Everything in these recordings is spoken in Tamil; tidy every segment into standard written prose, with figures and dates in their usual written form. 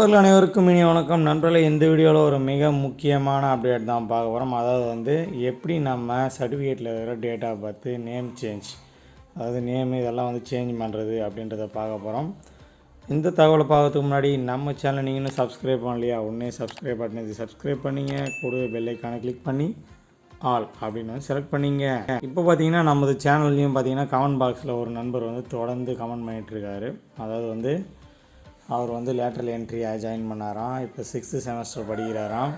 நண்பர்கள் அனைவருக்கும் இனி வணக்கம். நண்பர்களே, இந்த வீடியோவில் ஒரு மிக முக்கியமான அப்டேட் தான் பார்க்க போகிறோம். அதாவது வந்து எப்படி நம்ம சர்டிஃபிகேட்டில் இருக்கிற date of birth, name change, அதாவது நேம் இதெல்லாம் வந்து சேஞ்ச் பண்ணுறது அப்படின்றத பார்க்க போகிறோம். இந்த தகவலை பார்க்கறதுக்கு முன்னாடி நம்ம சேனலை நீங்கள் இன்னும் சப்ஸ்கிரைப் பண்ணலையா, உடனே சப்ஸ்கிரைப் பட்டன் இது சப்ஸ்கிரைப் பண்ணிங்க, கூட பெல் ஐக்கானை கிளிக் பண்ணி ஆல் அப்படின்னு வந்து செலக்ட் பண்ணிங்க. இப்போ பார்த்தீங்கன்னா நமது சேனல்லையும் பார்த்தீங்கன்னா கமெண்ட் பாக்ஸில் ஒரு நண்பர் வந்து தொடர்ந்து கமெண்ட் பண்ணிகிட்ருக்காரு. அதாவது வந்து அவர் வந்து லேட்டரல் என்ட்ரியாக ஜாயின் பண்ணாராம். இப்போ 6th செமஸ்டர் படிக்கிறாராம்.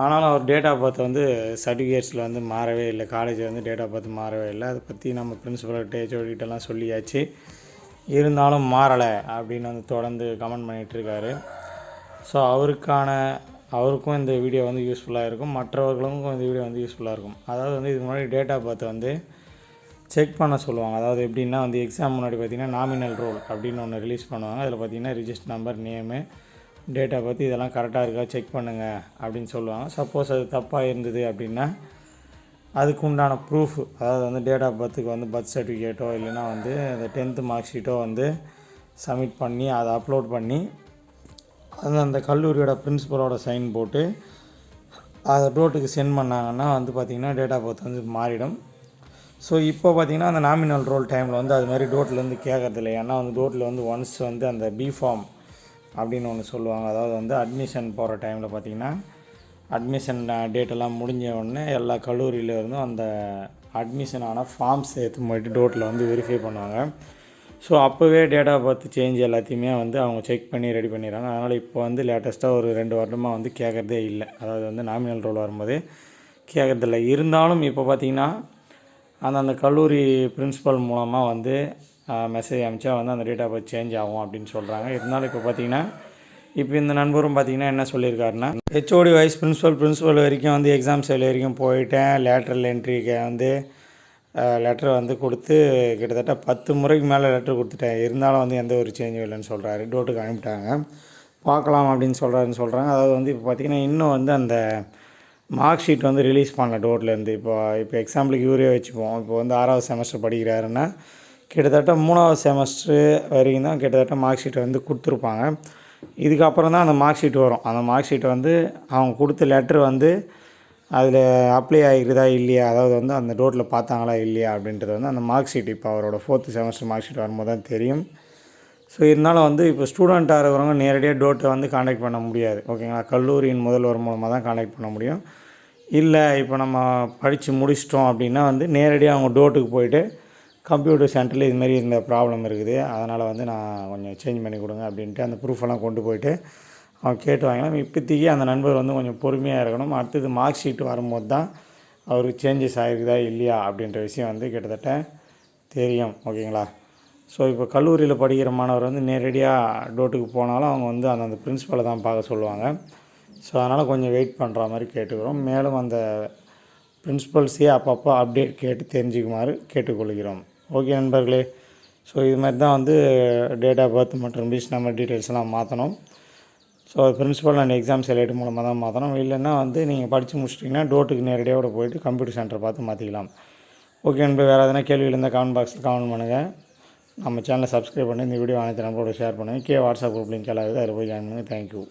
ஆனாலும் அவர் டேட் ஆஃப் பர்த் வந்து சர்டிஃபிகேட்ஸில் வந்து மாறவே இல்லை. காலேஜில் வந்து டேட் ஆஃப் பர்த் மாறவே இல்லை. அதை பற்றி நம்ம பிரின்ஸிபல்கிட்ட ஹெச்ஓடிகிட்டலாம் சொல்லியாச்சு. இருந்தாலும் மாறலை அப்படின்னு வந்து தொடர்ந்து கமெண்ட் பண்ணிகிட்ருக்காரு. ஸோ அவருக்கும் இந்த வீடியோ வந்து யூஸ்ஃபுல்லாக இருக்கும், மற்றவர்களுக்கும் இந்த வீடியோ வந்து யூஸ்ஃபுல்லாக இருக்கும். அதாவது வந்து இது முன்னாடி டேட் ஆஃப் பர்த் வந்து செக் பண்ண சொல்லுவாங்க. அதாவது எப்படின்னா வந்து எக்ஸாம் முன்னாடி பார்த்திங்கன்னா நாமினல் ரோல் அப்படின்னு ஒன்று ரிலீஸ் பண்ணுவாங்க. அதில் பார்த்திங்கன்னா register number, name, date of birth இதெல்லாம் கரெக்டாக இருக்கா செக் பண்ணுங்கள் அப்படின்னு சொல்லுவாங்க. சப்போஸ் அது தப்பாக இருந்தது அப்படின்னா அதுக்கு உண்டான ப்ரூஃப், அதாவது வந்து டேட் ஆஃப் பர்த்துக்கு வந்து பர்த் சர்டிஃபிகேட்டோ இல்லைன்னா வந்து அந்த 10th மார்க் ஷீட்டோ வந்து சப்மிட் பண்ணி அதை அப்லோட் பண்ணி அந்த கல்லூரியோட பிரின்ஸிபலோட சைன் போட்டு அதை டோட்டுக்கு சென்ட் பண்ணாங்கன்னா வந்து பார்த்திங்கன்னா டேட் ஆஃப் பர்த் வந்து மாறிடும். ஸோ இப்போ பார்த்திங்கன்னா அந்த நாமினல் ரோல் டைமில் வந்து அது மாதிரி டோட்லேருந்து கேட்கறதில்ல. ஏன்னா வந்து டோட்டில் வந்து ஒன்ஸ் வந்து அந்த பிஃபார்ம் அப்படின்னு ஒன்று சொல்லுவாங்க. அதாவது வந்து அட்மிஷன் போகிற டைமில் பார்த்திங்கன்னா அட்மிஷன் டேட்டெல்லாம் முடிஞ்ச உடனே எல்லா கல்லூரியிலேருந்தும் அந்த அட்மிஷனான ஃபார்ம்ஸ் எடுத்து போய்ட்டு டோட்டில் வந்து வெரிஃபை பண்ணுவாங்க. ஸோ அப்போவே டேட் ஆஃப் பர்த் சேஞ்ச் எல்லாத்தையுமே வந்து அவங்க செக் பண்ணி ரெடி பண்ணிடுறாங்க. அதனால் இப்போ வந்து லேட்டஸ்ட்டாக ஒரு 2 வருடமாக வந்து கேட்குறதே இல்லை. அதாவது வந்து நாமினல் ரோல் வரும்போது கேட்குறதில்ல. இருந்தாலும் இப்போ பார்த்திங்கன்னா அந்த கல்லூரி பிரின்ஸிபல் மூலமாக வந்து மெசேஜ் அனுப்பிச்சா வந்து அந்த டேட் ஆஃப் பர்த் சேஞ்ச் ஆகும் அப்படின்னு சொல்கிறாங்க. இருந்தாலும் இப்போ பார்த்திங்கன்னா இப்போ இந்த நண்பரும் பார்த்திங்கன்னா என்ன சொல்லியிருக்காருன்னா, ஹெச்ஓடி வைஸ் பிரின்ஸிபல் வரைக்கும் வந்து எக்ஸாம் செல் வரைக்கும் போயிட்டேன். லேட்ரல் என்ட்ரிக்கு வந்து லெட்டர் வந்து கொடுத்து கிட்டத்தட்ட 10 முறைக்கு மேலே லெட்டர் கொடுத்துட்டேன். இருந்தாலும் வந்து எந்த ஒரு சேஞ்சும் இல்லைன்னு சொல்கிறாரு. டோட்டுக்கு அனுப்பிட்டாங்க, பார்க்கலாம் அப்படின்னு சொல்கிறாங்க. அதாவது வந்து இப்போ பார்த்திங்கன்னா இன்னும் வந்து அந்த மார்க் ஷீட் வந்து ரிலீஸ் பண்ணல டோட்லேருந்து. இப்போ எக்ஸாம்பிளுக்கு இவரே வச்சுப்போம். இப்போ வந்து 6வது செமஸ்டர் படிக்கிறாருன்னா கிட்டத்தட்ட 3வது செமஸ்டர் வரைக்கும் தான் கிட்டத்தட்ட மார்க் ஷீட்டை வந்து கொடுத்துருப்பாங்க. இதுக்கப்புறம் தான் அந்த மார்க் ஷீட் வரும். அந்த மார்க் ஷீட்டை வந்து அவங்க கொடுத்த லெட்ரு வந்து அதில் அப்ளை ஆகிருதா இல்லையா, அதாவது வந்து அந்த டோட்டில் பார்த்தாங்களா இல்லையா அப்படின்றது வந்து அந்த மார்க் ஷீட் இப்போ அவரோட 4th செமஸ்டர் மார்க் ஷீட் வரும்போது தான் தெரியும். ஸோ இருந்தாலும் வந்து இப்போ ஸ்டூடெண்ட்டாக இருக்கிறவங்க நேரடியாக டோட்டை வந்து காண்டாக்ட் பண்ண முடியாது. ஓகேங்களா, கல்லூரியின் முதல்வர் மூலமாக தான் காண்டாக்ட் பண்ண முடியும். இல்லை இப்போ நம்ம படித்து முடிச்சிட்டோம் அப்படின்னா வந்து நேரடியாக அவங்க டோட்டுக்கு போய்ட்டு கம்ப்யூட்டர் சென்டரில் இதுமாரி இந்த ப்ராப்ளம் இருக்குது, அதனால் வந்து நான் கொஞ்சம் சேஞ்ச் பண்ணி கொடுங்க அப்படின்ட்டு அந்த ப்ரூஃபெல்லாம் கொண்டு போய்ட்டு அவங்க கேட்டு வாங்கலாம். இப்போதைக்கு அந்த நண்பர் வந்து கொஞ்சம் பொறுமையாக இருக்கணும். அடுத்தது மார்க் ஷீட் வரும்போது தான் அவருக்கு சேஞ்சஸ் ஆகிருக்குதா இல்லையா அப்படின்ற விஷயம் வந்து கிட்டத்தட்ட தெரியும். ஓகேங்களா, ஸோ இப்போ கல்லூரியில் படிக்கிற மாணவர் வந்து நேரடியாக டோட்டுக்கு போனாலும் அவங்க வந்து அந்த பிரின்ஸிபலை தான் பார்க்க சொல்லுவாங்க. ஸோ அதனால் கொஞ்சம் வெயிட் பண்ணுற மாதிரி கேட்டுக்கிறோம். மேலும் அந்த பிரின்ஸிபல்ஸையே அப்பப்போ அப்டேட் கேட்டு தெரிஞ்சுக்குமாறு கேட்டுக்கொள்கிறோம். ஓகே நண்பர்களே, ஸோ இது மாதிரி தான் வந்து டேட் ஆஃப் பர்த் மற்றும் ரிஜிஸ்டர் நம்பர் டீட்டெயில்ஸ்லாம் மாற்றணும். So principal and exam select மூலமாக தான் மாற்றணும். இல்லைன்னா வந்து நீங்கள் படித்து முடிச்சிட்டிங்கன்னா டோட்டுக்கு நேரடியாக கூட போய்ட்டு கம்ப்யூட்டர் சென்டரை பார்த்து மாற்றிக்கலாம். ஓகே நண்பர், வேறு எதனா கேள்விகள் இருந்தால் கமெண்ட் பாக்ஸில் கமெண்ட் பண்ணுங்கள். நம்ம சேனலை சப்ஸ்கிரைப் பண்ணி இந்த வீடியோ அனைத்து நண்பரோட ஷேர் பண்ணுங்கள். வாட்ஸ்அப் குரூப் லிங்க் எல்லாம் இருக்குது, அதில் போய் ஜாயின் பண்ணுங்கள். தேங்க்யூ.